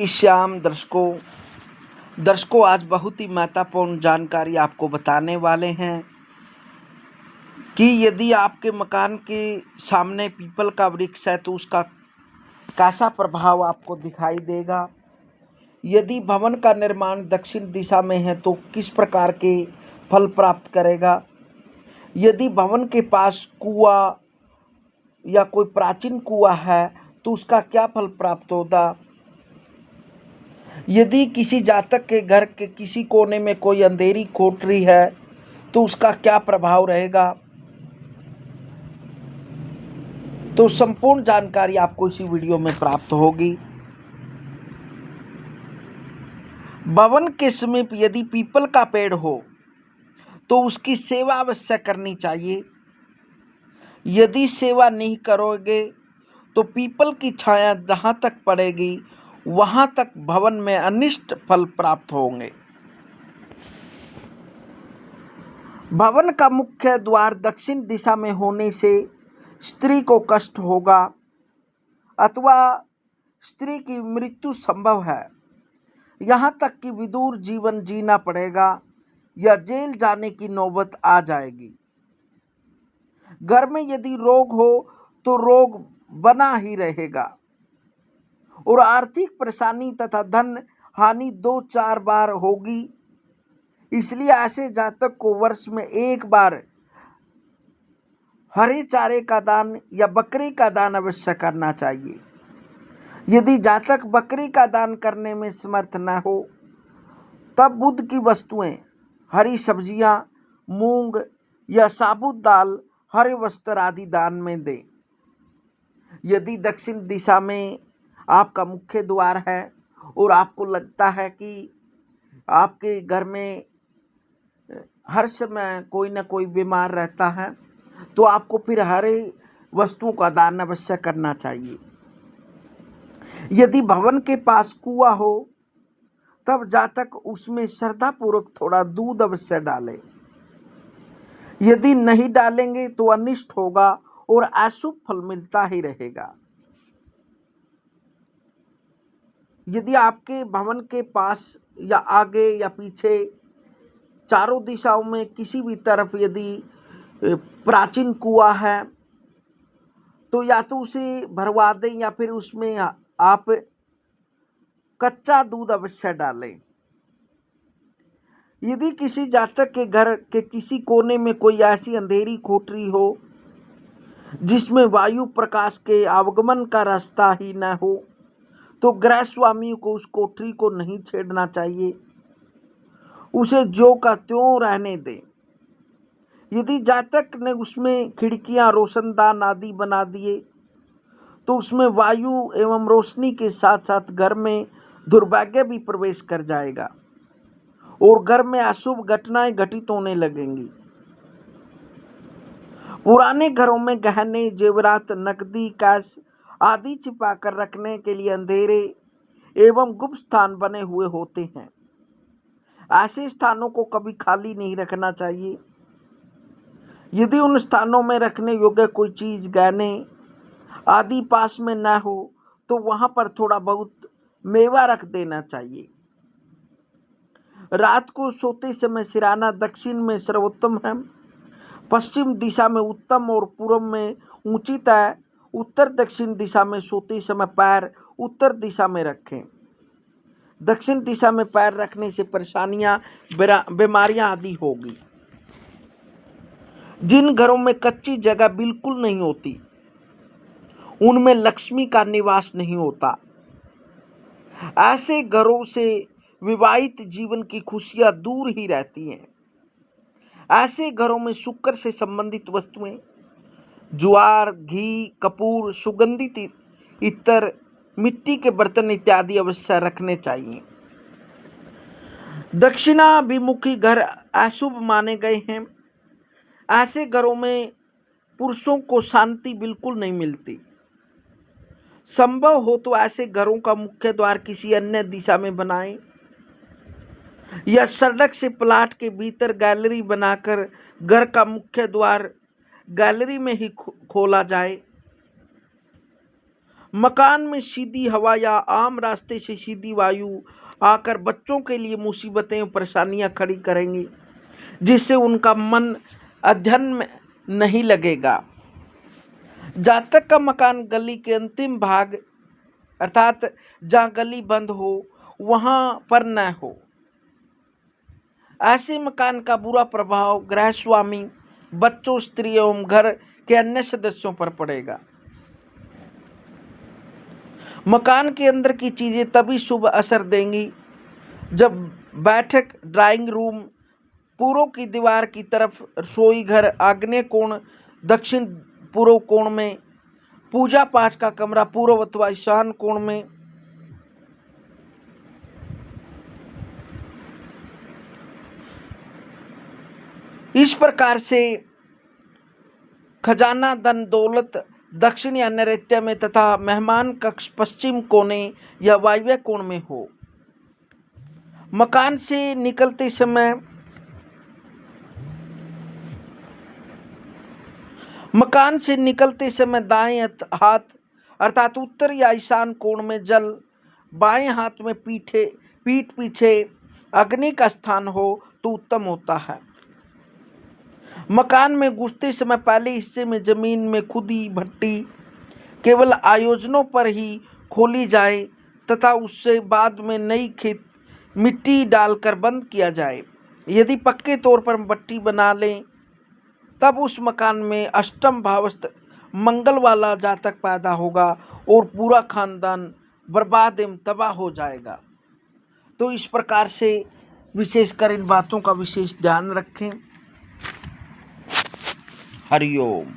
श्याम दर्शकों आज बहुत ही महत्वपूर्ण जानकारी आपको बताने वाले हैं कि यदि आपके मकान के सामने पीपल का वृक्ष है तो उसका कैसा प्रभाव आपको दिखाई देगा। यदि भवन का निर्माण दक्षिण दिशा में है तो किस प्रकार के फल प्राप्त करेगा। यदि भवन के पास कुआं या कोई प्राचीन कुआं है तो उसका क्या फल प्राप्त होगा। यदि किसी जातक के घर के किसी कोने में कोई अंधेरी कोठरी है तो उसका क्या प्रभाव रहेगा। तो संपूर्ण जानकारी आपको इसी वीडियो में प्राप्त होगी। भवन के समीप यदि पीपल का पेड़ हो तो उसकी सेवा अवश्य करनी चाहिए। यदि सेवा नहीं करोगे तो पीपल की छाया जहाँ तक पड़ेगी वहाँ तक भवन में अनिष्ट फल प्राप्त होंगे। भवन का मुख्य द्वार दक्षिण दिशा में होने से स्त्री को कष्ट होगा अथवा स्त्री की मृत्यु संभव है। यहाँ तक कि विदूर जीवन जीना पड़ेगा या जेल जाने की नौबत आ जाएगी। घर में यदि रोग हो तो रोग बना ही रहेगा और आर्थिक परेशानी तथा धन हानि 2-4 बार होगी। इसलिए ऐसे जातक को वर्ष में एक बार हरे चारे का दान या बकरी का दान अवश्य करना चाहिए। यदि जातक बकरी का दान करने में समर्थ न हो तब बुध की वस्तुएं, हरी सब्जियां, मूंग या साबुत दाल, हरे वस्त्र आदि दान में दे। यदि दक्षिण दिशा में आपका मुख्य द्वार है और आपको लगता है कि आपके घर में हर समय कोई न कोई बीमार रहता है तो आपको फिर हरे वस्तुओं का दान अवश्य करना चाहिए। यदि भवन के पास कुआं हो तब जातक उसमें श्रद्धापूर्वक थोड़ा दूध अवश्य डालें। यदि नहीं डालेंगे तो अनिष्ट होगा और अशुभ फल मिलता ही रहेगा। यदि आपके भवन के पास या आगे या पीछे चारों दिशाओं में किसी भी तरफ यदि प्राचीन कुआं है तो या तो उसे भरवा दें या फिर उसमें आप कच्चा दूध अवश्य डालें। यदि किसी जातक के घर के किसी कोने में कोई ऐसी अंधेरी कोठरी हो जिसमें वायु प्रकाश के आवागमन का रास्ता ही न हो तो गृह स्वामी को उस कोठरी को नहीं छेड़ना चाहिए, उसे ज्यों का त्यों रहने दें। यदि जातक ने उसमें खिड़कियां, रोशनदान आदि बना दिए तो उसमें वायु एवं रोशनी के साथ साथ घर में दुर्भाग्य भी प्रवेश कर जाएगा और घर में अशुभ घटनाएं घटित होने लगेंगी। पुराने घरों में गहने, जेवरात, नकदी, कैश आदि छिपा कर रखने के लिए अंधेरे एवं गुप्त स्थान बने हुए होते हैं। ऐसे स्थानों को कभी खाली नहीं रखना चाहिए। यदि उन स्थानों में रखने योग्य कोई चीज, गहने आदि पास में न हो तो वहां पर थोड़ा बहुत मेवा रख देना चाहिए। रात को सोते समय सिरहाना दक्षिण में सर्वोत्तम है, पश्चिम दिशा में उत्तम और पूर्व में उचित है। उत्तर दक्षिण दिशा में सोते समय पैर उत्तर दिशा में रखें। दक्षिण दिशा में पैर रखने से परेशानियां, बीमारियां आदि होगी। जिन घरों में कच्ची जगह बिल्कुल नहीं होती उनमें लक्ष्मी का निवास नहीं होता। ऐसे घरों से विवाहित जीवन की खुशियां दूर ही रहती हैं। ऐसे घरों में शुक्र से संबंधित वस्तुएं, ज्वार, घी, कपूर, सुगंधित इत्र, मिट्टी के बर्तन इत्यादि अवश्य रखने चाहिए। दक्षिणाभिमुखी घर अशुभ माने गए हैं। ऐसे घरों में पुरुषों को शांति बिल्कुल नहीं मिलती। संभव हो तो ऐसे घरों का मुख्य द्वार किसी अन्य दिशा में बनाएं या सड़क से प्लाट के भीतर गैलरी बनाकर घर का मुख्य द्वार गैलरी में ही खोला जाए। मकान में सीधी हवा या आम रास्ते से सीधी वायु आकर बच्चों के लिए मुसीबतें और परेशानियां खड़ी करेंगी, जिससे उनका मन अध्ययन में नहीं लगेगा। जातक का मकान गली के अंतिम भाग अर्थात जहाँ गली बंद हो वहां पर न हो। ऐसे मकान का बुरा प्रभाव गृह स्वामी, बच्चों, स्त्री एवं घर के अन्य सदस्यों पर पड़ेगा। मकान के अंदर की चीजें तभी शुभ असर देंगी जब बैठक, ड्राइंग रूम पूर्व की दीवार की तरफ, रसोई घर आग्नेय कोण, दक्षिण पूर्व कोण में, पूजा पाठ का कमरा पूर्व अथवा ईशान कोण में, इस प्रकार से खजाना, धन, दौलत दक्षिण या नैऋत्य में तथा मेहमान कक्ष पश्चिम कोने या वायव्य कोण में हो। मकान से निकलते समय दाएं हाथ अर्थात उत्तर या ईशान कोण में जल, बाएं हाथ में पीठ पीछे अग्नि का स्थान हो तो उत्तम होता है। मकान में घुसते समय पहले हिस्से में जमीन में खुदी भट्टी केवल आयोजनों पर ही खोली जाए तथा उससे बाद में नई मिट्टी डालकर बंद किया जाए। यदि पक्के तौर पर भट्टी बना लें तब उस मकान में अष्टम भावस्थ मंगल वाला जातक पैदा होगा और पूरा खानदान बर्बाद एवं तबाह हो जाएगा। तो इस प्रकार से विशेषकर इन बातों का विशेष ध्यान रखें। हरिओम।